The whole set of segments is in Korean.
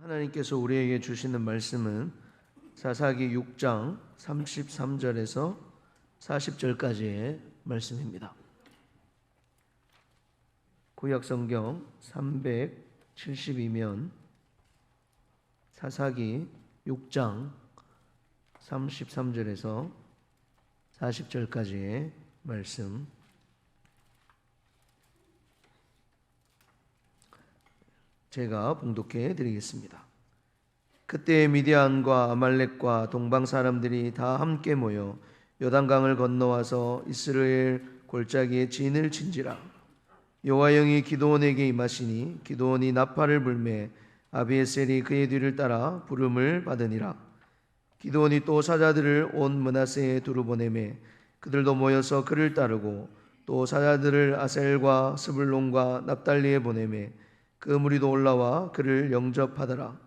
하나님께서 우리에게 주시는 말씀은 사사기 6장 33절에서 40절까지의 말씀입니다. 구약성경 372면 사사기 6장 33절에서 40절까지의 말씀, 제가 봉독해 드리겠습니다. 그때 미디안과 아말렉과 동방 사람들이 다 함께 모여 요단강을 건너와서 이스라엘 골짜기에 진을 친지라. 여호와 영이 기드온에게 임하시니 기드온이 나팔을 불매 아비에셀이 그의 뒤를 따라 부름을 받으니라. 기드온이 또 사자들을 온 므낫세에 두루 보내매 그들도 모여서 그를 따르고 또 사자들을 아셀과 스불론과 납달리에 보내매 그 무리도 올라와 그를 영접하더라.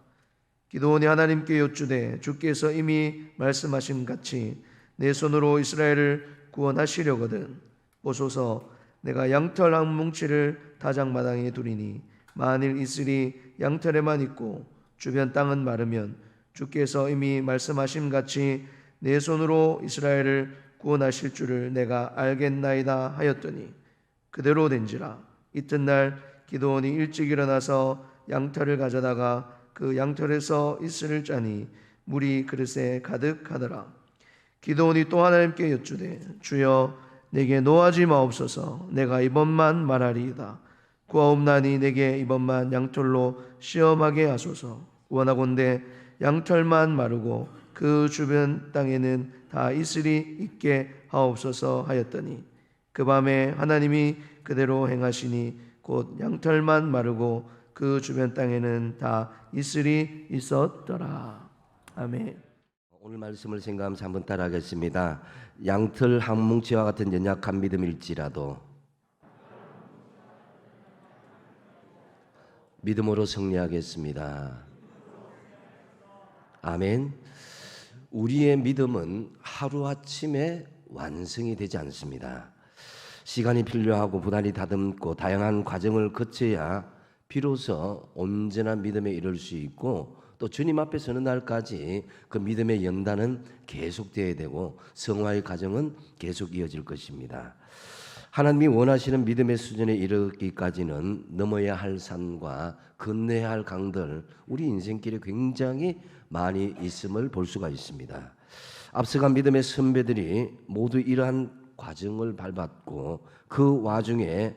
기드온이 하나님께 여쭈되 주께서 이미 말씀하신 같이 내 손으로 이스라엘을 구원하시려거든 보소서, 내가 양털 한 뭉치를 다장마당에 두리니 만일 이슬이 양털에만 있고 주변 땅은 마르면 주께서 이미 말씀하신 같이 내 손으로 이스라엘을 구원하실 줄을 내가 알겠나이다 하였더니 그대로 된지라. 이튿날 기드온이 일찍 일어나서 양털을 가져다가 그 양털에서 이슬을 짜니 물이 그릇에 가득하더라. 기드온이 또 하나님께 여쭈되 주여 내게 노하지 마옵소서. 내가 이번만 말하리이다. 구하옵나니 내게 이번만 양털로 시험하게 하소서. 원하건대 양털만 마르고 그 주변 땅에는 다 이슬이 있게 하옵소서 하였더니 그 밤에 하나님이 그대로 행하시니 곧 양털만 마르고 그 주변 땅에는 다 이슬이 있었더라. 아멘. 오늘 말씀을 생각하면서 한번 따라하겠습니다. 양털 한 뭉치와 같은 연약한 믿음일지라도 믿음으로 승리하겠습니다. 아멘. 우리의 믿음은 하루아침에 완성이 되지 않습니다. 시간이 필요하고 부단히 다듬고 다양한 과정을 거쳐야 비로소 온전한 믿음에 이를 수 있고 또 주님 앞에 서는 날까지 그 믿음의 연단은 계속되어야 되고 성화의 과정은 계속 이어질 것입니다. 하나님이 원하시는 믿음의 수준에 이르기까지는 넘어야 할 산과 건너야 할 강들, 우리 인생길에 굉장히 많이 있음을 볼 수가 있습니다. 앞서간 믿음의 선배들이 모두 이러한 과정을 밟았고 그 와중에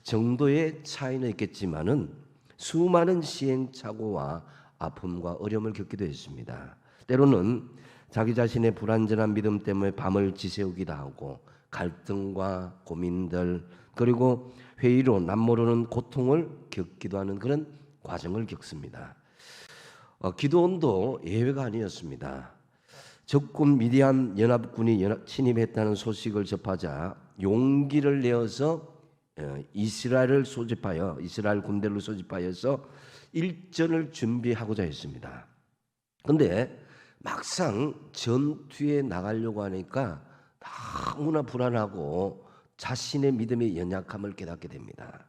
정도의 차이는 있겠지만은 수많은 시행착오와 아픔과 어려움을 겪기도 했습니다. 때로는 자기 자신의 불완전한 믿음 때문에 밤을 지새우기도 하고 갈등과 고민들 그리고 회의로 남모르는 고통을 겪기도 하는 그런 과정을 겪습니다. 기드온도 예외가 아니었습니다. 적군 미디안 연합군이 침입했다는 소식을 접하자 용기를 내어서 이스라엘 군대를 소집하여서 일전을 준비하고자 했습니다. 그런데 막상 전투에 나가려고 하니까 너무나 불안하고 자신의 믿음의 연약함을 깨닫게 됩니다.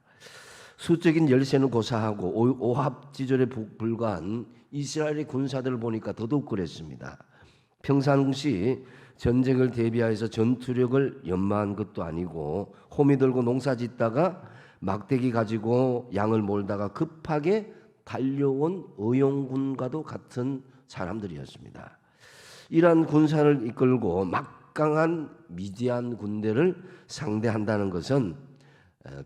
수적인 열세는 고사하고 오합지졸에 불과한 이스라엘의 군사들을 보니까 더더욱 그랬습니다. 평상시 전쟁을 대비하여서 전투력을 연마한 것도 아니고 호미 들고 농사 짓다가 막대기 가지고 양을 몰다가 급하게 달려온 의용군과도 같은 사람들이었습니다. 이러한 군사를 이끌고 막강한 미디안 군대를 상대한다는 것은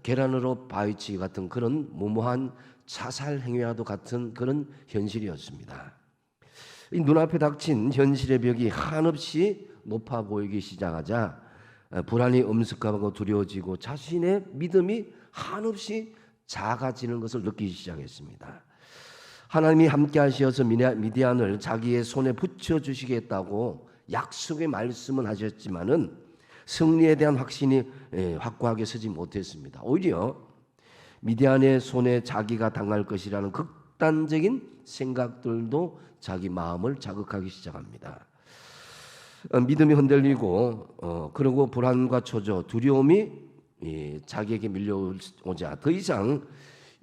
계란으로 바위치기 같은 그런 무모한 자살 행위와도 같은 그런 현실이었습니다. 이 눈앞에 닥친 현실의 벽이 한없이 높아 보이기 시작하자 불안이 엄습하고 두려워지고 자신의 믿음이 한없이 작아지는 것을 느끼기 시작했습니다. 하나님이 함께 하셔서 미디안을 자기의 손에 붙여주시겠다고 약속의 말씀은 하셨지만은 승리에 대한 확신이 확고하게 서지 못했습니다. 오히려 미디안의 손에 자기가 당할 것이라는 극단적인 생각들도 자기 마음을 자극하기 시작합니다. 믿음이 흔들리고 그리고 불안과 초조, 두려움이 자기에게 밀려오자 더 이상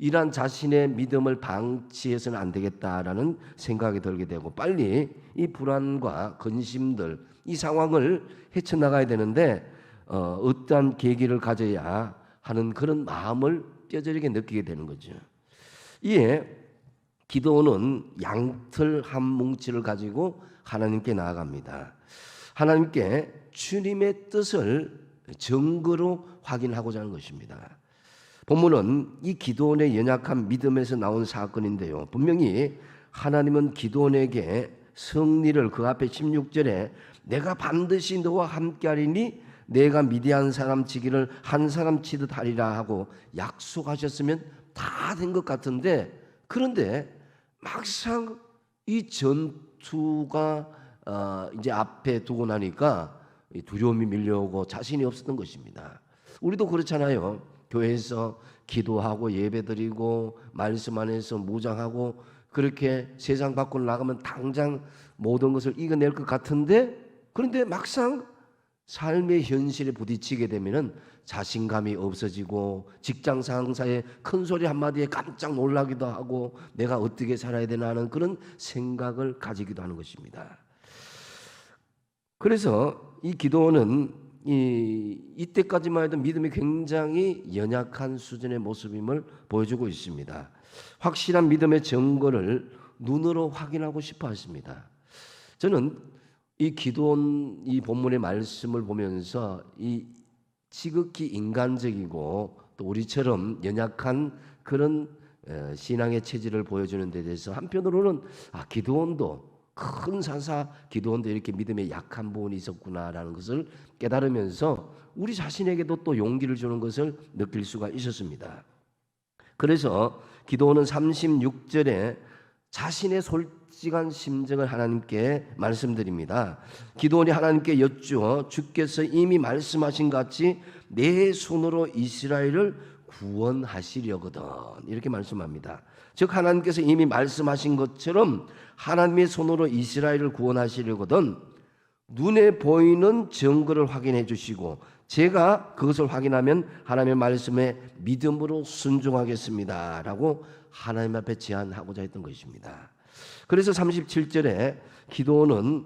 이러한 자신의 믿음을 방치해서는 안 되겠다라는 생각이 들게 되고 빨리 이 불안과 근심들 이 상황을 헤쳐나가야 되는데 어떠한 계기를 가져야 하는 그런 마음을 뼈저리게 느끼게 되는 거죠. 이에 기도는 양털 한 뭉치를 가지고 하나님께 나아갑니다. 하나님께 주님의 뜻을 증거로 확인하고자 하는 것입니다. 본문은 이 기도원의 연약한 믿음에서 나온 사건인데요. 분명히 하나님은 기도원에게 승리를 그 앞에 16절에 내가 반드시 너와 함께하리니 내가 미디안 사람 치기를 한 사람 치듯 하리라 하고 약속하셨으면 다 된 것 같은데 그런데 막상 이 전투가 이제 앞에 두고 나니까 두려움이 밀려오고 자신이 없었던 것입니다. 우리도 그렇잖아요. 교회에서 기도하고 예배드리고 말씀 안에서 무장하고 그렇게 세상 밖으로 나가면 당장 모든 것을 이겨낼 것 같은데 그런데 막상 삶의 현실에 부딪히게 되면은 자신감이 없어지고 직장 상사의 큰 소리 한마디에 깜짝 놀라기도 하고 내가 어떻게 살아야 되나 하는 그런 생각을 가지기도 하는 것입니다. 그래서 이 기도는 이때까지만 해도 믿음이 굉장히 연약한 수준의 모습임을 보여주고 있습니다. 확실한 믿음의 증거를 눈으로 확인하고 싶어 하십니다. 저는 이 기도원 이 본문의 말씀을 보면서 이 지극히 인간적이고 또 우리처럼 연약한 그런 신앙의 체질을 보여주는 데 대해서 한편으로는 기도원도 큰 사사 기도원도 이렇게 믿음에 약한 부분이 있었구나라는 것을 깨달으면서 우리 자신에게도 또 용기를 주는 것을 느낄 수가 있었습니다. 그래서 기도원은 36절에 자신의 솔직한 심정을 하나님께 말씀드립니다. 기도원이 하나님께 여쭈어 주께서 이미 말씀하신 같이 내 손으로 이스라엘을 구원하시려거든 이렇게 말씀합니다. 즉 하나님께서 이미 말씀하신 것처럼 하나님의 손으로 이스라엘을 구원하시려거든 눈에 보이는 증거를 확인해 주시고 제가 그것을 확인하면 하나님의 말씀에 믿음으로 순종하겠습니다 라고 하나님 앞에 제안하고자 했던 것입니다. 그래서 37절에 기도는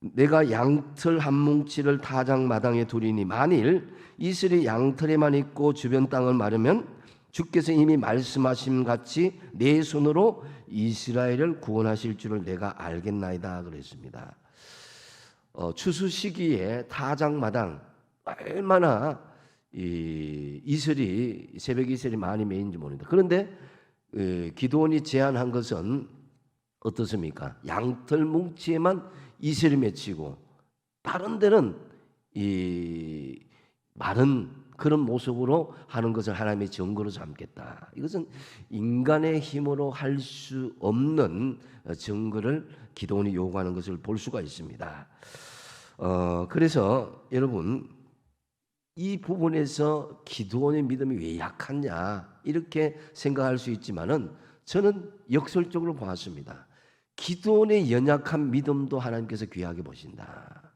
내가 양털 한 뭉치를 타작마당에 두리니 만일 이슬이 양털에만 있고 주변 땅을 마르면 주께서 이미 말씀하신 같이 내 손으로 이스라엘을 구원하실 줄을 내가 알겠나이다 그랬습니다. 추수 시기에 타작마당 얼마나 이슬이 새벽 이슬이 많이 매인지 모릅니다. 그런데 기도원이 제안한 것은 어떻습니까? 양털 뭉치에만 이슬이 맺히고 다른 데는 이 마른 그런 모습으로 하는 것을 하나님의 증거로 삼겠다. 이것은 인간의 힘으로 할 수 없는 증거를 기도원이 요구하는 것을 볼 수가 있습니다. 그래서 여러분 이 부분에서 기도원의 믿음이 왜 약하냐 이렇게 생각할 수 있지만은 저는 역설적으로 보았습니다. 기도원의 연약한 믿음도 하나님께서 귀하게 보신다.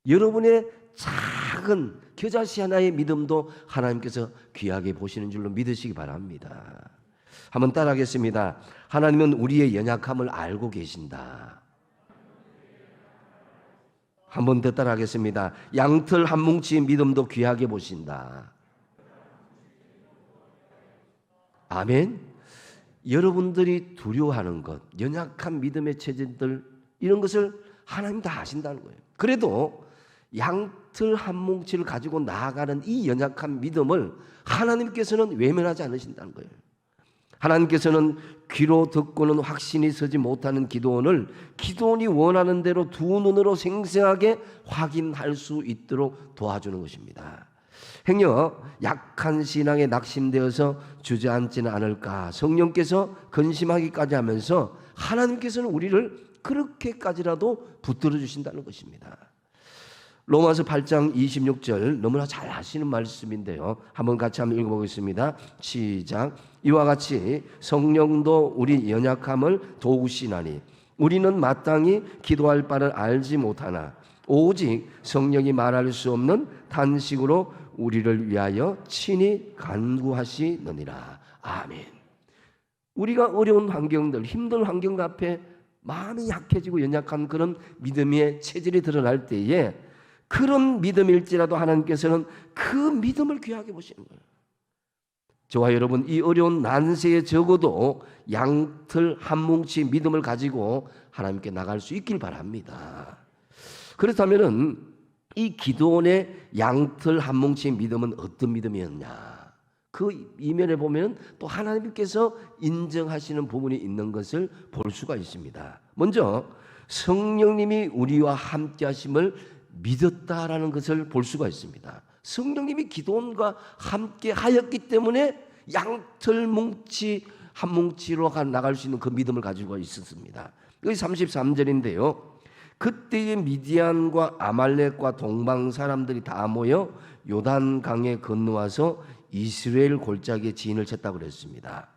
여러분의 작은 겨자씨 하나의 믿음도 하나님께서 귀하게 보시는 줄로 믿으시기 바랍니다. 한번 따라하겠습니다. 하나님은 우리의 연약함을 알고 계신다. 한 번 더 따라하겠습니다. 양털 한 뭉치의 믿음도 귀하게 보신다. 아멘. 여러분들이 두려워하는 것, 연약한 믿음의 체질들 이런 것을 하나님 다 아신다는 거예요. 그래도 양털 한 뭉치를 가지고 나아가는 이 연약한 믿음을 하나님께서는 외면하지 않으신다는 거예요. 하나님께서는 귀로 듣고는 확신이 서지 못하는 기도원을 기도원이 원하는 대로 두 눈으로 생생하게 확인할 수 있도록 도와주는 것입니다. 행여 약한 신앙에 낙심되어서 주저앉지는 않을까 성령께서 근심하기까지 하면서 하나님께서는 우리를 그렇게까지라도 붙들어 주신다는 것입니다. 로마서 8장 26절 너무나 잘 아시는 말씀인데요. 한번 같이 한번 읽어보겠습니다. 시작. 이와 같이 성령도 우리 연약함을 도우시나니 우리는 마땅히 기도할 바를 알지 못하나 오직 성령이 말할 수 없는 탄식으로 우리를 위하여 친히 간구하시느니라. 아멘. 우리가 어려운 환경들, 힘든 환경 앞에 마음이 약해지고 연약한 그런 믿음의 체질이 드러날 때에 그런 믿음일지라도 하나님께서는 그 믿음을 귀하게 보시는 거예요. 저와 여러분, 이 어려운 난세에 적어도 양털 한 뭉치 믿음을 가지고 하나님께 나갈 수 있길 바랍니다. 그렇다면은 이 기도원의 양털 한 뭉치 믿음은 어떤 믿음이었냐? 그 이면에 보면 또 하나님께서 인정하시는 부분이 있는 것을 볼 수가 있습니다. 먼저 성령님이 우리와 함께 하심을 믿었다라는 것을 볼 수가 있습니다. 성령님이 기도원과 함께 하였기 때문에 양털 뭉치 한 뭉치로 나갈 수 있는 그 믿음을 가지고 있었습니다. 여기 33절인데요. 그때의 미디안과 아말렉과 동방 사람들이 다 모여 요단강에 건너와서 이스라엘 골짜기에 진을 쳤다고 그랬습니다.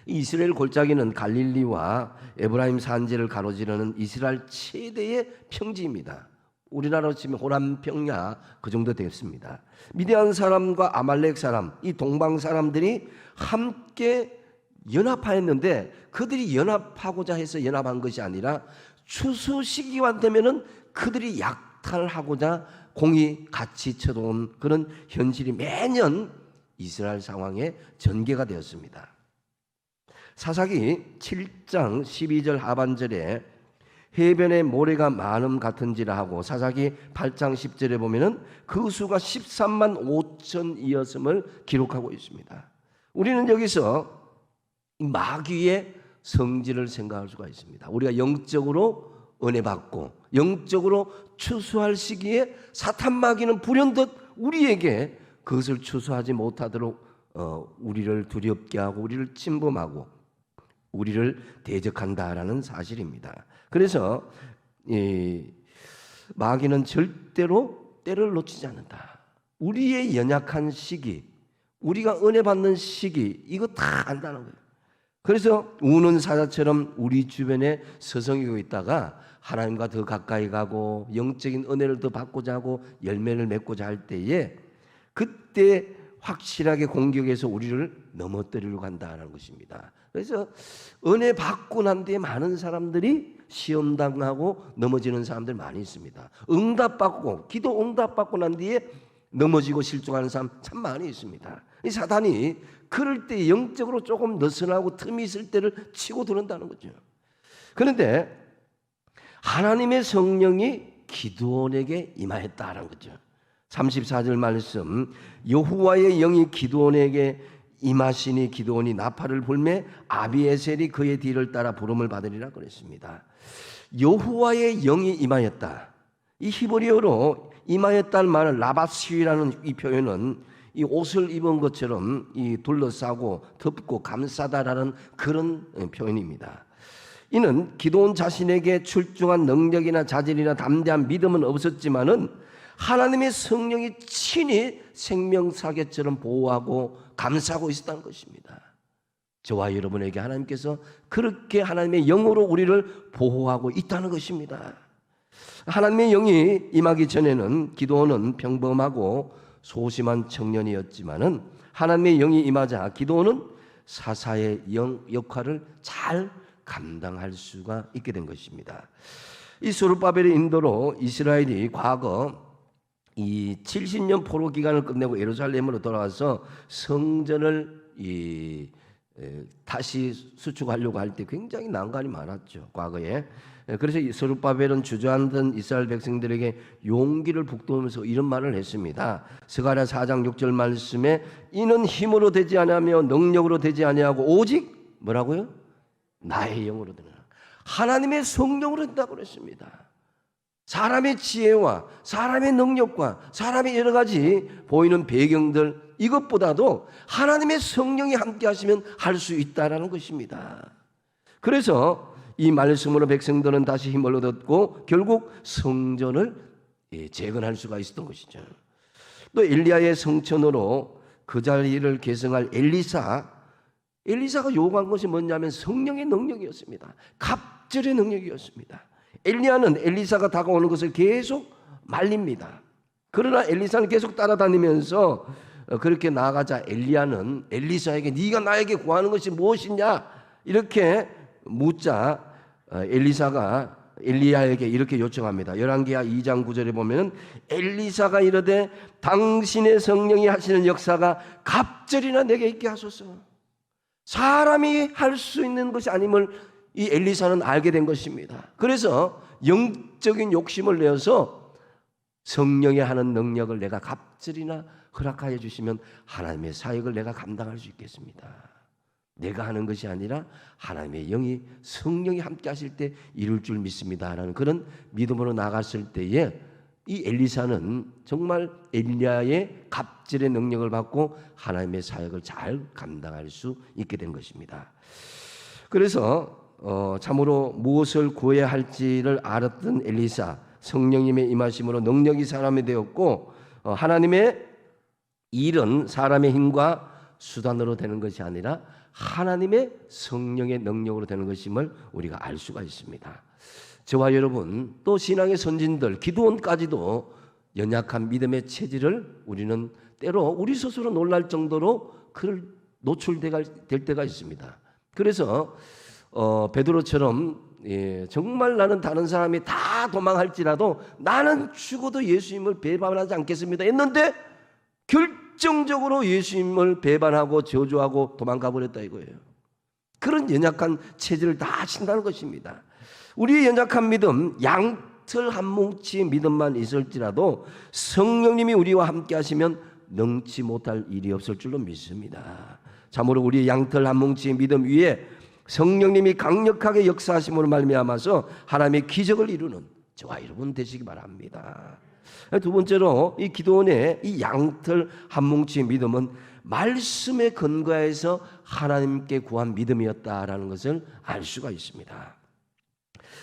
이스라엘 골짜기는 갈릴리와 에브라임 산지를 가로지르는 이스라엘 최대의 평지입니다. 우리나라로 치면 호남 평야 그 정도 되겠습니다. 미디안 사람과 아말렉 사람, 이 동방 사람들이 함께 연합하였는데 그들이 연합하고자 해서 연합한 것이 아니라 추수 시기가 되면은 그들이 약탈하고자 공이 같이 쳐들어온 그런 현실이 매년 이스라엘 상황에 전개가 되었습니다. 사사기 7장 12절 하반절에 해변에 모래가 많음 같은지라 하고 사사기 8장 10절에 보면은 그 수가 13만 5천이었음을 기록하고 있습니다. 우리는 여기서 마귀의 성질을 생각할 수가 있습니다. 우리가 영적으로 은혜 받고 영적으로 추수할 시기에 사탄 마귀는 불현듯 우리에게 그것을 추수하지 못하도록 우리를 두렵게 하고 우리를 침범하고 우리를 대적한다라는 사실입니다. 그래서 마귀는 절대로 때를 놓치지 않는다. 우리의 연약한 시기, 우리가 은혜 받는 시기, 이거 다 안다는 거예요. 그래서 우는 사자처럼 우리 주변에 서성이고 있다가 하나님과 더 가까이 가고 영적인 은혜를 더 받고자 하고 열매를 맺고자 할 때에 그때 확실하게 공격해서 우리를 넘어뜨리려고 한다는 것입니다. 그래서 은혜 받고 난 뒤에 많은 사람들이 시험당하고 넘어지는 사람들 많이 있습니다. 응답받고 기도 응답받고 난 뒤에 넘어지고 실족하는 사람 참 많이 있습니다. 이 사단이 그럴 때 영적으로 조금 느슨하고 틈이 있을 때를 치고 들어온다는 거죠. 그런데 하나님의 성령이 기드온에게 임하였다는 거죠. 34절 말씀, 여호와의 영이 기드온에게 임하시니 기드온이 나팔을 불매 아비에셀이 그의 뒤를 따라 부름을 받으리라 그랬습니다. 여호와의 영이 임하였다. 이 히브리어로 임하였다는 말은 라바스위라는 이 표현은 이 옷을 입은 것처럼 이 둘러싸고 덮고 감싸다라는 그런 표현입니다. 이는 기드온 자신에게 출중한 능력이나 자질이나 담대한 믿음은 없었지만은 하나님의 성령이 친히 생명사계처럼 보호하고 감싸고 있었다는 것입니다. 저와 여러분에게 하나님께서 그렇게 하나님의 영으로 우리를 보호하고 있다는 것입니다. 하나님의 영이 임하기 전에는 기드온은 평범하고 소심한 청년이었지만은 하나님의 영이 임하자 기드온은 사사의 영 역할을 잘 감당할 수가 있게 된 것입니다. 이 스룹바벨의 인도로 이스라엘이 과거 이 70년 포로 기간을 끝내고 예루살렘으로 돌아와서 성전을 다시 수축하려고 할 때 굉장히 난관이 많았죠. 과거에. 그래서 스룹바벨은 주저앉은 이스라엘 백성들에게 용기를 북돋으면서 이런 말을 했습니다. 스가랴 4장 6절 말씀에 이는 힘으로 되지 아니하며 능력으로 되지 아니하고 오직 뭐라고요? 나의 영으로 되는 하나님의 성령으로 된다고 그랬습니다. 사람의 지혜와 사람의 능력과 사람의 여러 가지 보이는 배경들 이것보다도 하나님의 성령이 함께 하시면 할 수 있다라는 것입니다. 그래서 이 말씀으로 백성들은 다시 힘을 얻었고 결국 성전을 재건할 수가 있었던 것이죠. 또 엘리야의 성천으로 그 자리를 계승할 엘리사가 요구한 것이 뭐냐면 성령의 능력이었습니다. 갑절의 능력이었습니다. 엘리야는 엘리사가 다가오는 것을 계속 말립니다. 그러나 엘리사는 계속 따라다니면서 그렇게 나아가자 엘리야는 엘리사에게 네가 나에게 구하는 것이 무엇이냐 이렇게 묻자 엘리사가 엘리야에게 이렇게 요청합니다. 열왕기하 2장 9절에 보면 엘리사가 이르되 당신의 성령이 하시는 역사가 갑절이나 내게 있게 하소서. 사람이 할 수 있는 것이 아님을 이 엘리사는 알게 된 것입니다. 그래서 영적인 욕심을 내어서 성령이 하는 능력을 내가 갑절이나 허락하여 주시면 하나님의 사역을 내가 감당할 수 있겠습니다. 내가 하는 것이 아니라 하나님의 영이 성령이 함께 하실 때 이룰 줄 믿습니다라는 그런 믿음으로 나갔을 때에 이 엘리사는 정말 엘리야의 갑절의 능력을 받고 하나님의 사역을 잘 감당할 수 있게 된 것입니다. 그래서 참으로 무엇을 구해야 할지를 알았던 엘리사, 성령님의 임하심으로 능력이 사람이 되었고 하나님의 일은 사람의 힘과 수단으로 되는 것이 아니라 하나님의 성령의 능력으로 되는 것임을 우리가 알 수가 있습니다. 저와 여러분 또 신앙의 선진들 기드온까지도 연약한 믿음의 체질을 우리는 때로 우리 스스로 놀랄 정도로 노출될 때가 있습니다. 그래서 베드로처럼 정말 나는 다른 사람이 다 도망할지라도 나는 죽어도 예수님을 배반하지 않겠습니다 했는데 결정적으로 예수님을 배반하고 저주하고 도망가 버렸다 이거예요. 그런 연약한 체질을 다 하신다는 것입니다. 우리의 연약한 믿음, 양털 한 뭉치의 믿음만 있을지라도 성령님이 우리와 함께 하시면 능치 못할 일이 없을 줄로 믿습니다. 참으로 우리의 양털 한 뭉치의 믿음 위에 성령님이 강력하게 역사하심으로 말미암아서 하나님의 기적을 이루는 저와 여러분 되시기 바랍니다. 두 번째로 이 기도원의 이 양털 한 뭉치의 믿음은 말씀에 근거해서 하나님께 구한 믿음이었다라는 것을 알 수가 있습니다.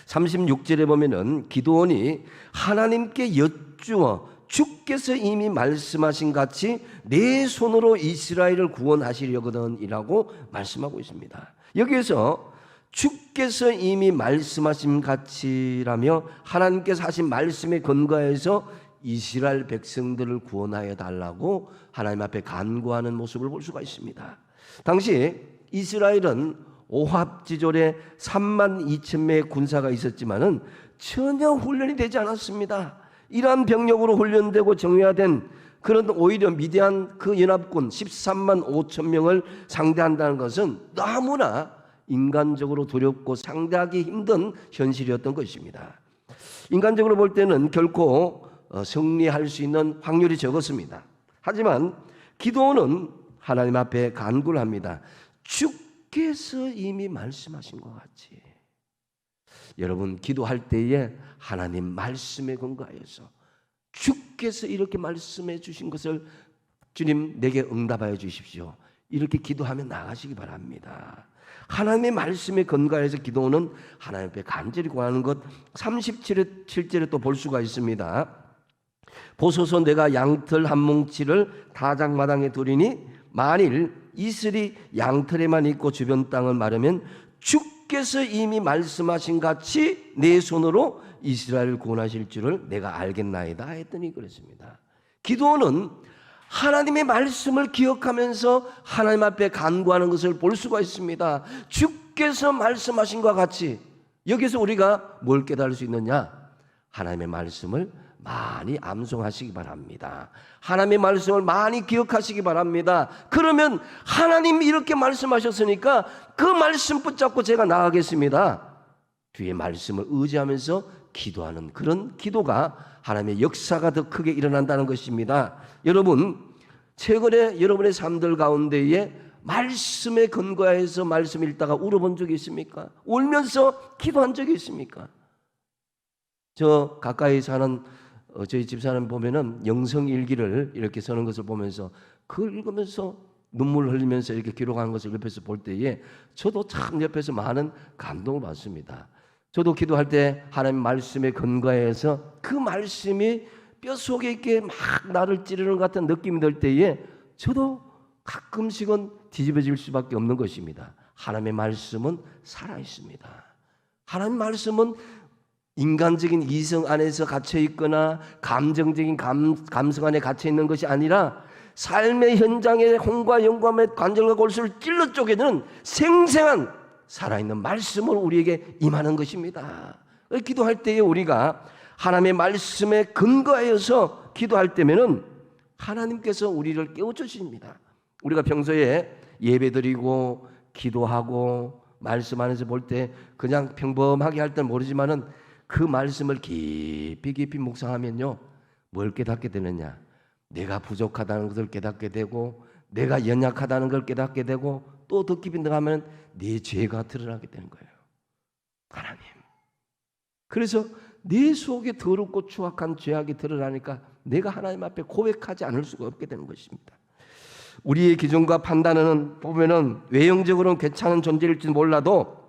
36절에 보면은 기도원이 하나님께 여쭈어 주께서 이미 말씀하신 같이 내 손으로 이스라엘을 구원하시려거든이라고 말씀하고 있습니다. 여기에서 주께서 이미 말씀하신 같이라며 하나님께서 하신 말씀에 근거해서 이스라엘 백성들을 구원하여 달라고 하나님 앞에 간구하는 모습을 볼 수가 있습니다. 당시 이스라엘은 오합지졸에 32,000명의 군사가 있었지만은 전혀 훈련이 되지 않았습니다. 이러한 병력으로 훈련되고 정예화된 그런 오히려 미디안 그 연합군 13만 5천 명을 상대한다는 것은 너무나 인간적으로 두렵고 상대하기 힘든 현실이었던 것입니다. 인간적으로 볼 때는 결코 승리할 수 있는 확률이 적었습니다. 하지만 기도원은 하나님 앞에 간구를 합니다. 주께서 이미 말씀하신 것 같이. 여러분 기도할 때에 하나님 말씀에 근거하여서 주께서 이렇게 말씀해 주신 것을 주님 내게 응답하여 주십시오. 이렇게 기도하며 나가시기 바랍니다. 하나님의 말씀에 근거해서 기도는 하나님 앞에 간절히 구하는 것 37절에 또 볼 수가 있습니다. 보소서 내가 양털 한 뭉치를 다장마당에 두리니 만일 이슬이 양털에만 있고 주변 땅을 마르면 주께서 이미 말씀하신 같이 내 손으로 이스라엘을 구원하실 줄을 내가 알겠나이다 했더니 그랬습니다. 기도는 하나님의 말씀을 기억하면서 하나님 앞에 간구하는 것을 볼 수가 있습니다. 주께서 말씀하신 것과 같이 여기서 우리가 뭘 깨달을 수 있느냐? 하나님의 말씀을 많이 암송하시기 바랍니다. 하나님의 말씀을 많이 기억하시기 바랍니다. 그러면 하나님 이렇게 말씀하셨으니까 그 말씀 붙잡고 제가 나가겠습니다. 뒤에 말씀을 의지하면서 기도하는 그런 기도가 하나님의 역사가 더 크게 일어난다는 것입니다. 여러분 최근에 여러분의 삶들 가운데에 말씀에 근거해서 말씀 읽다가 울어본 적이 있습니까? 울면서 기도한 적이 있습니까? 저 가까이 사는 저희 집사람 보면은 영성일기를 이렇게 쓰는 것을 보면서 그걸 읽으면서 눈물 흘리면서 이렇게 기록하는 것을 옆에서 볼 때에 저도 참 옆에서 많은 감동을 받습니다. 저도 기도할 때 하나님 말씀에 근거해서 그 말씀이 뼛속에 있게 막 나를 찌르는 것 같은 느낌이 들 때에 저도 가끔씩은 뒤집어질 수밖에 없는 것입니다. 하나님의 말씀은 살아있습니다. 하나님의 말씀은 인간적인 이성 안에서 갇혀 있거나 감정적인 감성 안에 갇혀 있는 것이 아니라 삶의 현장에 혼과 영과 및 관절과 골수를 찔러 쪼개는 생생한 살아있는 말씀을 우리에게 임하는 것입니다. 기도할 때에 우리가 하나님의 말씀에 근거하여서 기도할 때면은 하나님께서 우리를 깨워주십니다. 우리가 평소에 예배드리고 기도하고 말씀 안에서 볼 때 그냥 평범하게 할 때는 모르지만은 그 말씀을 깊이 묵상하면요, 뭘 깨닫게 되느냐? 내가 부족하다는 것을 깨닫게 되고, 내가 연약하다는 걸 깨닫게 되고, 또 더 깊이 들어가면 내 죄가 드러나게 되는 거예요. 하나님. 그래서 내 속에 더럽고 추악한 죄악이 드러나니까 내가 하나님 앞에 고백하지 않을 수가 없게 되는 것입니다. 우리의 기준과 판단은 보면은 외형적으로는 괜찮은 존재일지 몰라도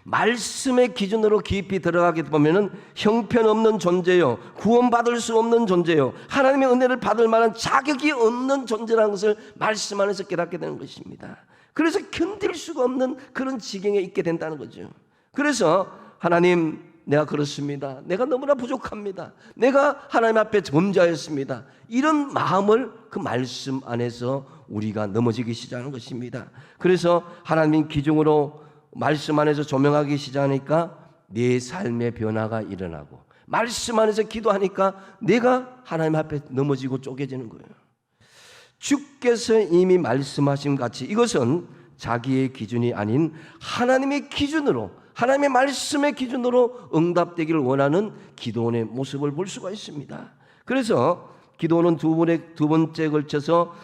말씀의 기준으로 깊이 들어가게 보면은 형편없는 존재요, 구원받을 수 없는 존재요, 하나님의 은혜를 받을 만한 자격이 없는 존재라는 것을 말씀 안에서 깨닫게 되는 것입니다. 그래서 견딜 수가 없는 그런 지경에 있게 된다는 거죠. 그래서 하나님, 내가 그렇습니다. 내가 너무나 부족합니다. 내가 하나님 앞에 범죄하였습니다. 이런 마음을 그 말씀 안에서 우리가 넘어지기 시작하는 것입니다. 그래서 하나님 기준으로 말씀 안에서 조명하기 시작하니까 내 삶의 변화가 일어나고, 말씀 안에서 기도하니까 내가 하나님 앞에 넘어지고 쪼개지는 거예요. 주께서 이미 말씀하신 같이 이것은 자기의 기준이 아닌 하나님의 기준으로, 하나님의 말씀의 기준으로 응답되기를 원하는 기도원의 모습을 볼 수가 있습니다. 그래서 기도원은 두 번째 걸쳐서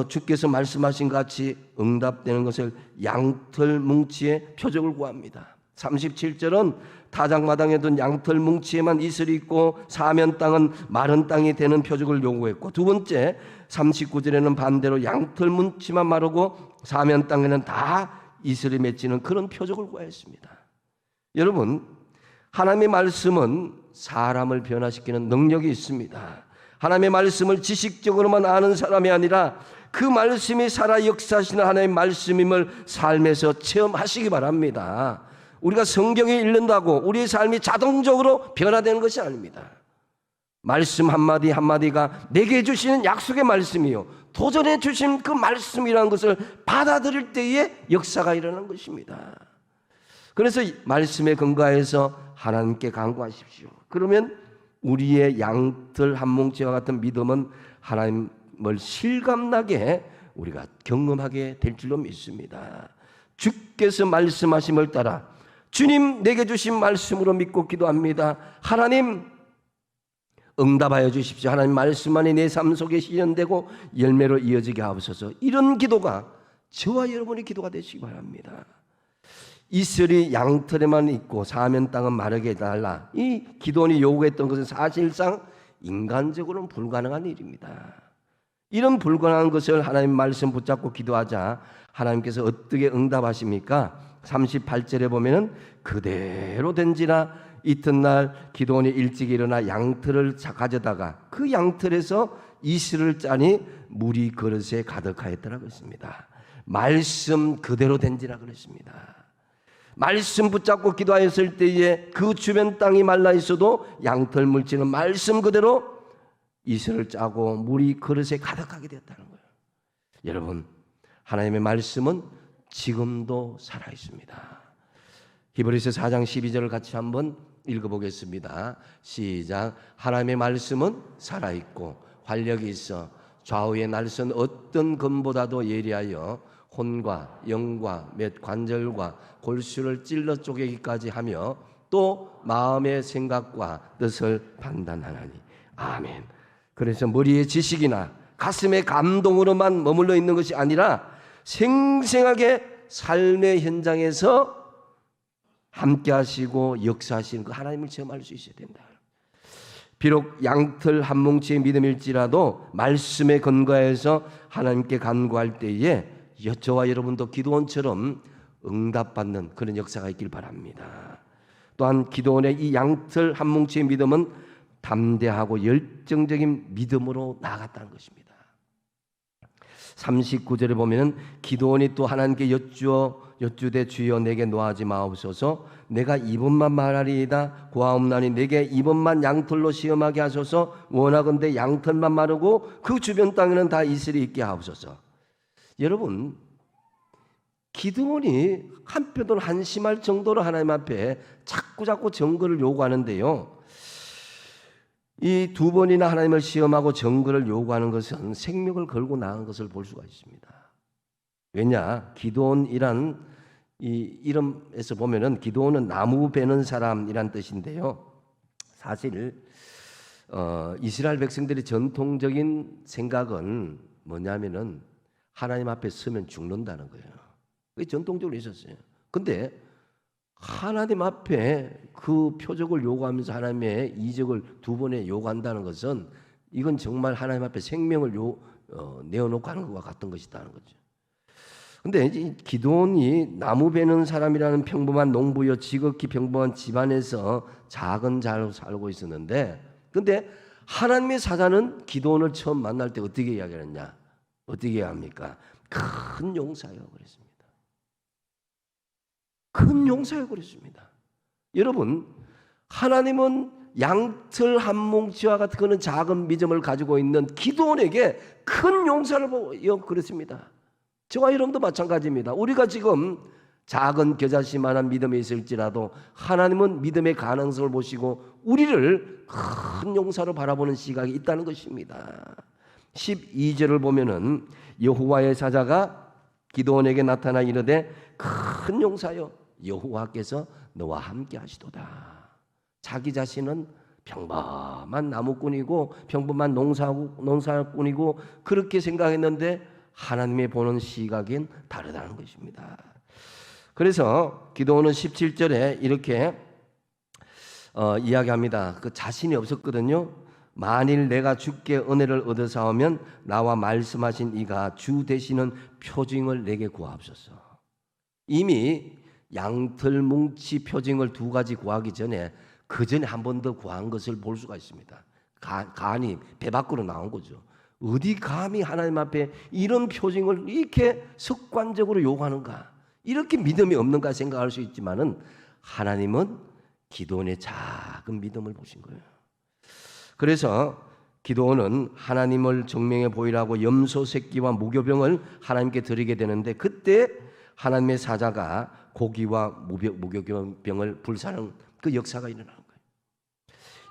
주께서 말씀하신 같이 응답되는 것을 양털 뭉치의 표적을 구합니다. 37절은 타작마당에 둔 양털 뭉치에만 이슬이 있고 사면 땅은 마른 땅이 되는 표적을 요구했고, 두 번째 39절에는 반대로 양털 뭉치만 마르고 사면 땅에는 다 이슬이 맺히는 그런 표적을 구하였습니다. 여러분, 하나님의 말씀은 사람을 변화시키는 능력이 있습니다. 하나님의 말씀을 지식적으로만 아는 사람이 아니라 그 말씀이 살아 역사하시는 하나님의 말씀임을 삶에서 체험하시기 바랍니다. 우리가 성경에 읽는다고 우리의 삶이 자동적으로 변화되는 것이 아닙니다. 말씀 한마디 한마디가 내게 주시는 약속의 말씀이요, 도전해 주신 그 말씀이라는 것을 받아들일 때에 역사가 일어나는 것입니다. 그래서 말씀에 근거해서 하나님께 간구하십시오. 그러면 우리의 양털 한 뭉치와 같은 믿음은 하나님을 실감나게 우리가 경험하게 될 줄로 믿습니다. 주께서 말씀하심을 따라 주님 내게 주신 말씀으로 믿고 기도합니다. 하나님 응답하여 주십시오. 하나님 말씀만이 내 삶 속에 실현되고 열매로 이어지게 하옵소서. 이런 기도가 저와 여러분의 기도가 되시기 바랍니다. 이슬이 양털에만 있고 사면 땅은 마르게 해달라. 이 기도원이 요구했던 것은 사실상 인간적으로는 불가능한 일입니다. 이런 불가능한 것을 하나님 말씀 붙잡고 기도하자 하나님께서 어떻게 응답하십니까? 38절에 보면은 그대로 된지라 이튿날 기도원이 일찍 일어나 양털을 가져다가 그 양털에서 이슬을 짜니 물이 그릇에 가득하였더라고 했습니다. 말씀 그대로 된지라 그랬습니다. 말씀 붙잡고 기도하였을 때에 그 주변 땅이 말라 있어도 양털 물질은 말씀 그대로 이슬을 짜고 물이 그릇에 가득하게 되었다는 거예요. 여러분, 하나님의 말씀은 지금도 살아 있습니다. 히브리서 4장 12절을 같이 한번 읽어보겠습니다. 시작. 하나님의 말씀은 살아있고 활력이 있어 좌우의 날선 어떤 검보다도 예리하여 혼과 영과 몇 관절과 골수를 찔러 쪼개기까지 하며 또 마음의 생각과 뜻을 판단하나니. 아멘. 그래서 머리의 지식이나 가슴의 감동으로만 머물러 있는 것이 아니라 생생하게 삶의 현장에서 함께 하시고 역사하시는 그 하나님을 체험할 수 있어야 된다. 비록 양털 한 뭉치의 믿음일지라도 말씀에 근거해서 하나님께 간구할 때에 저와 여러분도 기도원처럼 응답받는 그런 역사가 있길 바랍니다. 또한 기도원의 이 양털 한 뭉치의 믿음은 담대하고 열정적인 믿음으로 나아갔다는 것입니다. 39절에 보면 기도원이 또 하나님께 여쭈어 여쭈되 주여 내게 노하지 마옵소서. 내가 이번만 말하리이다. 고하옵나니 내게 이번만 양털로 시험하게 하소서. 원하건대 양털만 마르고 그 주변 땅에는 다 이슬이 있게 하옵소서. 여러분, 기드온이 한편으로 한심할 정도로 하나님 앞에 자꾸 증거를 요구하는데요, 이 두 번이나 하나님을 시험하고 증거를 요구하는 것은 생명을 걸고 나간 것을 볼 수가 있습니다. 왜냐, 기드온이란 이 이름에서 보면은 기드온은 나무 베는 사람이란 뜻인데요, 사실 이스라엘 백성들의 전통적인 생각은 뭐냐면은 하나님 앞에 서면 죽는다는 거예요. 그게 전통적으로 있었어요. 근데 하나님 앞에 그 표적을 요구하면서 하나님의 이적을 두 번에 요구한다는 것은 이건 정말 하나님 앞에 생명을 내어놓고 하는 것과 같은 것이라는 거죠. 근데 이 기드온이 나무 베는 사람이라는 평범한 농부여 지극히 평범한 집안에서 작은 자로 살고 있었는데, 근데 하나님의 사자는 기드온을 처음 만날 때 어떻게 이야기했냐? 어떻게 합니까? 큰 용사여 그랬습니다. 큰 용사여 그랬습니다. 여러분, 하나님은 양털 한 뭉치와 같은 그런 작은 믿음을 가지고 있는 기드온에게 큰 용사를 보여 그랬습니다. 저와 여러분도 마찬가지입니다. 우리가 지금 작은 겨자씨만한 믿음이 있을지라도 하나님은 믿음의 가능성을 보시고 우리를 큰 용사로 바라보는 시각이 있다는 것입니다. 12절을 보면은 여호와의 사자가 기드온에게 나타나 이르되 큰 용사여 여호와께서 너와 함께 하시도다. 자기 자신은 평범한 나무꾼이고 평범한 농사꾼이고 그렇게 생각했는데 하나님의 보는 시각은 다르다는 것입니다. 그래서 기드온은 17절에 이렇게 이야기합니다. 그 자신이 없었거든요. 만일 내가 주께 은혜를 얻어사오면 나와 말씀하신 이가 주 되시는 표징을 내게 구하옵소서. 이미 양털 뭉치 표징을 두 가지 구하기 전에 그 전에 한 번 더 구한 것을 볼 수가 있습니다. 간이 배 밖으로 나온 거죠. 어디 감히 하나님 앞에 이런 표징을 이렇게 습관적으로 요구하는가, 이렇게 믿음이 없는가 생각할 수 있지만은 하나님은 기드온의 작은 믿음을 보신 거예요. 그래서 기드온은 하나님을 증명해 보이라고 염소 새끼와 무교병을 하나님께 드리게 되는데, 그때 하나님의 사자가 고기와 무교병을 불사르는 그 역사가 일어나는 거예요.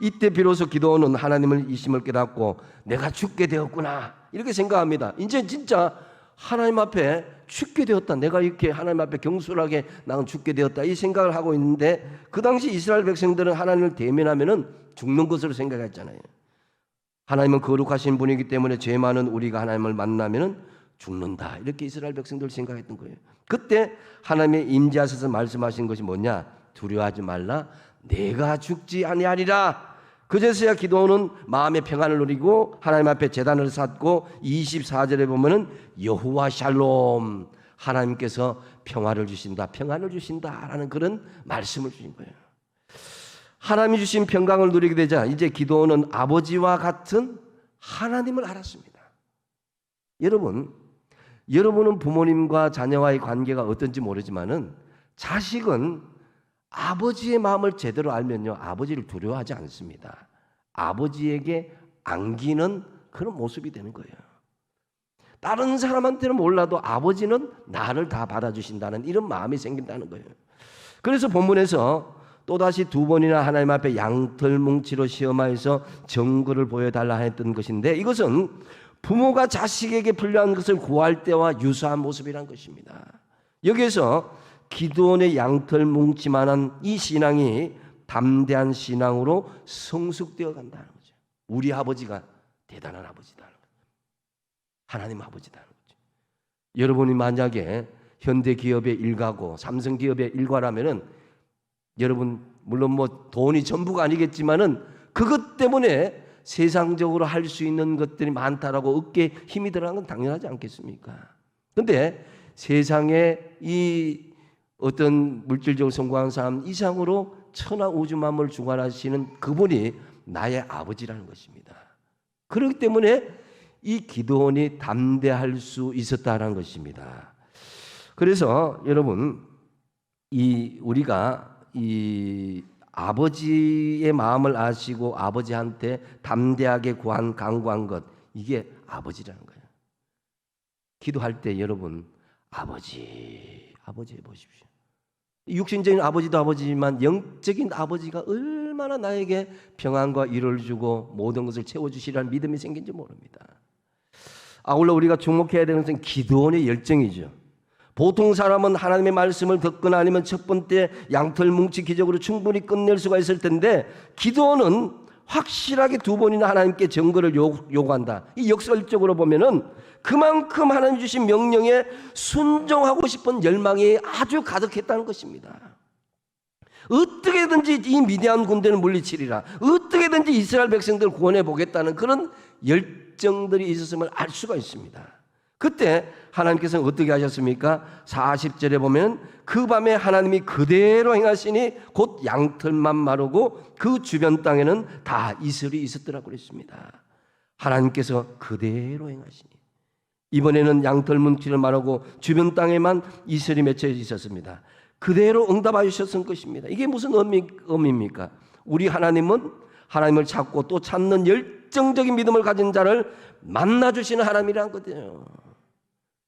이때 비로소 기드온은 하나님을 이심을 깨닫고 내가 죽게 되었구나 이렇게 생각합니다. 이제 진짜 하나님 앞에 죽게 되었다, 내가 이렇게 하나님 앞에 경솔하게 나는 죽게 되었다, 이 생각을 하고 있는데, 그 당시 이스라엘 백성들은 하나님을 대면하면은 죽는 것으로 생각했잖아요. 하나님은 거룩하신 분이기 때문에 죄 많은 우리가 하나님을 만나면은 죽는다, 이렇게 이스라엘 백성들 생각했던 거예요. 그때 하나님의 임재하셔서 말씀하신 것이 뭐냐? 두려워하지 말라, 내가 죽지 아니하리라. 그제서야 기드온은 마음의 평안을 누리고 하나님 앞에 제단을 쌓고 24절에 보면은 여호와 샬롬, 하나님께서 평화를 주신다, 평안을 주신다라는 그런 말씀을 주신 거예요. 하나님이 주신 평강을 누리게 되자 이제 기드온은 아버지와 같은 하나님을 알았습니다. 여러분은 부모님과 자녀와의 관계가 어떤지 모르지만은 자식은 아버지의 마음을 제대로 알면요, 아버지를 두려워하지 않습니다. 아버지에게 안기는 그런 모습이 되는 거예요. 다른 사람한테는 몰라도 아버지는 나를 다 받아주신다는 이런 마음이 생긴다는 거예요. 그래서 본문에서 또다시 두 번이나 하나님 앞에 양털 뭉치로 시험하여서 증거를 보여달라 했던 것인데, 이것은 부모가 자식에게 불리한 것을 구할 때와 유사한 모습이란 것입니다. 여기에서 기드온의 양털 뭉치만한 이 신앙이 담대한 신앙으로 성숙되어 간다는 거죠. 우리 아버지가 대단한 아버지다는 거죠. 하나님 아버지다는 거죠. 여러분이 만약에 현대 기업의 일가고 삼성 기업의 일가라면은 여러분 물론 뭐 돈이 전부가 아니겠지만은 그것 때문에 세상적으로 할 수 있는 것들이 많다라고 어깨에 힘이 들어가는 건 당연하지 않겠습니까? 그런데 세상에 이 어떤 물질적으로 성공한 사람 이상으로 천하 우주 만물을 주관하시는 그분이 나의 아버지라는 것입니다. 그렇기 때문에 이 기드온이 담대할 수 있었다는 것입니다. 그래서 여러분, 우리가 이 아버지의 마음을 아시고 아버지한테 담대하게 간구한 것, 이게 아버지라는 거예요. 기도할 때 여러분, 아버지 해보십시오. 육신적인 아버지도 아버지지만 영적인 아버지가 얼마나 나에게 평안과 위로를 주고 모든 것을 채워주시라는 믿음이 생긴지 모릅니다. 아울러 우리가 주목해야 되는 것은 기도원의 열정이죠. 보통 사람은 하나님의 말씀을 듣거나 아니면 첫 번째 양털 뭉치 기적으로 충분히 끝낼 수가 있을 텐데, 기도원은 확실하게 2번이나 하나님께 증거를 요구한다. 이 역설적으로 보면은 그만큼 하나님 주신 명령에 순종하고 싶은 열망이 아주 가득했다는 것입니다. 어떻게든지 이 미디안 군대를 물리치리라, 어떻게든지 이스라엘 백성들을 구원해 보겠다는 그런 열정들이 있었음을 알 수가 있습니다. 그때 하나님께서는 어떻게 하셨습니까? 40절에 보면 그 밤에 하나님이 그대로 행하시니 곧 양털만 마르고 그 주변 땅에는 다 이슬이 있었더라고 그랬습니다. 하나님께서 그대로 행하시니, 이번에는 양털 뭉치를 마르고 주변 땅에만 이슬이 맺혀 있었습니다. 그대로 응답하여 주셨던 것입니다. 이게 무슨 의미입니까? 우리 하나님은 하나님을 찾고 또 찾는 열정적인 믿음을 가진 자를 만나주시는 하나님이라는 거죠.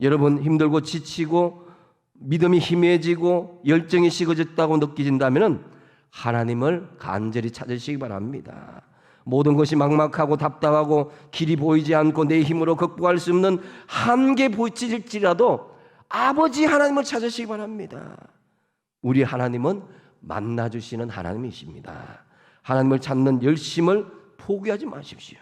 여러분, 힘들고 지치고 믿음이 희미해지고 열정이 식어졌다고 느껴진다면 하나님을 간절히 찾으시기 바랍니다. 모든 것이 막막하고 답답하고 길이 보이지 않고 내 힘으로 극복할 수 없는 한계 보이질지라도 아버지 하나님을 찾으시기 바랍니다. 우리 하나님은 만나주시는 하나님이십니다. 하나님을 찾는 열심을 포기하지 마십시오.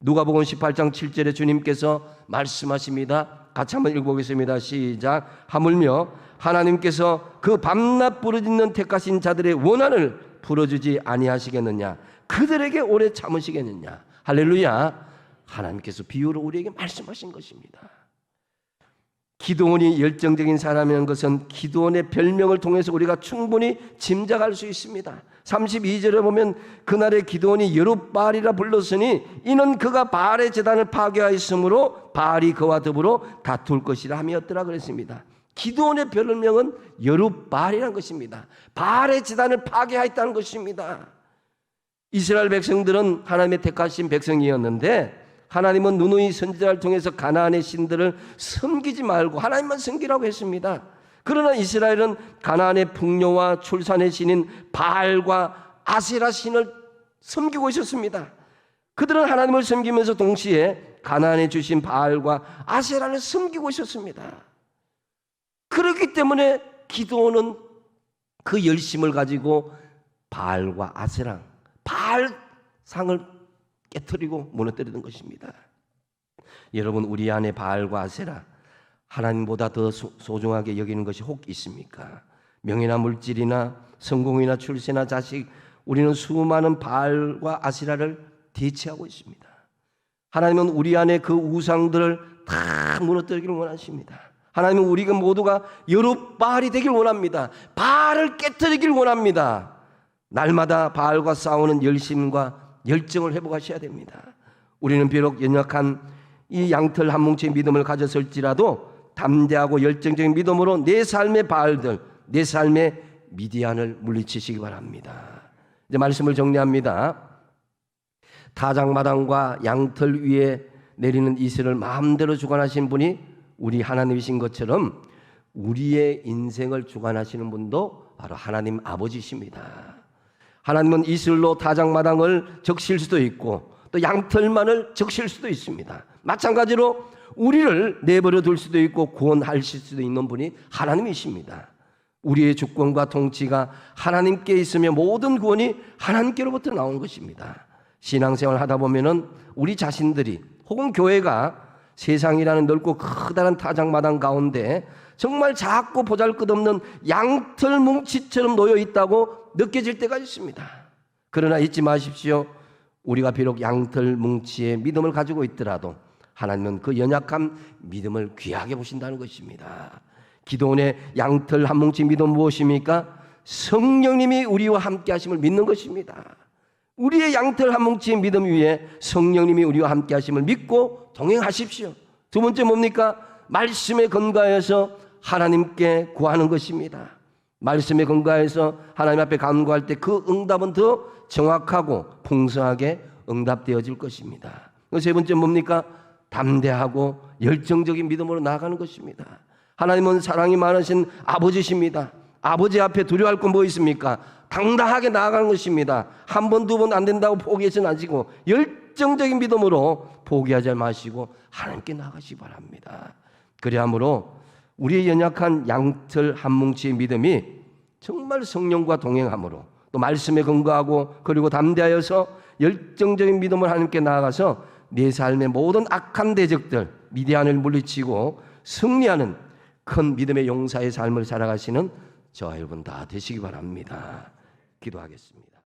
누가복음 18장 7절에 주님께서 말씀하십니다. 같이 한번 읽어보겠습니다. 시작. 하물며 하나님께서 그 밤낮 부르짖는 택하신 자들의 원한을 풀어주지 아니하시겠느냐, 그들에게 오래 참으시겠느냐. 할렐루야. 하나님께서 비유로 우리에게 말씀하신 것입니다. 기도원이 열정적인 사람이라는 것은 기도원의 별명을 통해서 우리가 충분히 짐작할 수 있습니다. 32절에 보면 그날에 기도원이 여룻바알이라 불렀으니 이는 그가 바알의 제단을 파괴하였으므로 바알이 그와 더불어 다툴 것이라 함이었더라 그랬습니다. 기도원의 별명은 여룻바알이라는 것입니다. 바알의 제단을 파괴하였다는 것입니다. 이스라엘 백성들은 하나님의 택하신 백성이었는데 하나님은 누누이 선지자를 통해서 가나안의 신들을 섬기지 말고 하나님만 섬기라고 했습니다. 그러나 이스라엘은 가나안의 풍요와 출산의 신인 바알과 아세라 신을 섬기고 있었습니다. 그들은 하나님을 섬기면서 동시에 가나안에 주신 바알과 아세라를 섬기고 있었습니다. 그렇기 때문에 기도원은 그 열심을 가지고 바알과 아세라, 바알상을 깨트리고 무너뜨리는 것입니다. 여러분, 우리 안에 바알과 아세라, 하나님보다 더 소중하게 여기는 것이 혹 있습니까? 명예나 물질이나 성공이나 출세나 자식, 우리는 수많은 바알과 아세라를 대체하고 있습니다. 하나님은 우리 안에 그 우상들을 다 무너뜨리기를 원하십니다. 하나님은 우리가 모두가 여룻바알이 되길 원합니다. 바알을 깨트리길 원합니다. 날마다 바알과 싸우는 열심과 열정을 회복하셔야 됩니다. 우리는 비록 연약한 이 양털 한 뭉치의 믿음을 가졌을지라도 담대하고 열정적인 믿음으로 내 삶의 바알들, 내 삶의 미디안을 물리치시기 바랍니다. 이제 말씀을 정리합니다. 타작마당과 양털 위에 내리는 이슬을 마음대로 주관하신 분이 우리 하나님이신 것처럼 우리의 인생을 주관하시는 분도 바로 하나님 아버지십니다. 하나님은 이슬로 타작마당을 적실 수도 있고 또 양털만을 적실 수도 있습니다. 마찬가지로 우리를 내버려 둘 수도 있고 구원하실 수도 있는 분이 하나님이십니다. 우리의 주권과 통치가 하나님께 있으며 모든 구원이 하나님께로부터 나온 것입니다. 신앙생활 하다 보면은 우리 자신들이 혹은 교회가 세상이라는 넓고 커다란 타작마당 가운데 정말 작고 보잘것없는 양털 뭉치처럼 놓여 있다고 느껴질 때가 있습니다. 그러나 잊지 마십시오. 우리가 비록 양털 뭉치의 믿음을 가지고 있더라도 하나님은 그 연약한 믿음을 귀하게 보신다는 것입니다. 기도원의 양털 한 뭉치 믿음은 무엇입니까? 성령님이 우리와 함께 하심을 믿는 것입니다. 우리의 양털 한 뭉치의 믿음 위에 성령님이 우리와 함께 하심을 믿고 동행하십시오. 두 번째 뭡니까? 말씀에 근거하여서 하나님께 구하는 것입니다. 말씀에 근거해서 하나님 앞에 간구할 때 그 응답은 더 정확하고 풍성하게 응답되어질 것입니다. 세 번째 뭡니까? 담대하고 열정적인 믿음으로 나아가는 것입니다. 하나님은 사랑이 많으신 아버지십니다. 아버지 앞에 두려워할 건 뭐 있습니까? 당당하게 나아가는 것입니다. 한 번, 두 번 안 된다고 포기하지 마시고 열정적인 믿음으로 포기하지 마시고 하나님께 나아가시기 바랍니다. 그리함으로 우리의 연약한 양털 한 뭉치의 믿음이 정말 성령과 동행함으로 또 말씀에 근거하고 그리고 담대하여서 열정적인 믿음을 하나님께 나아가서 내 삶의 모든 악한 대적들 미디안을 물리치고 승리하는 큰 믿음의 용사의 삶을 살아가시는 저와 여러분 다 되시기 바랍니다. 기도하겠습니다.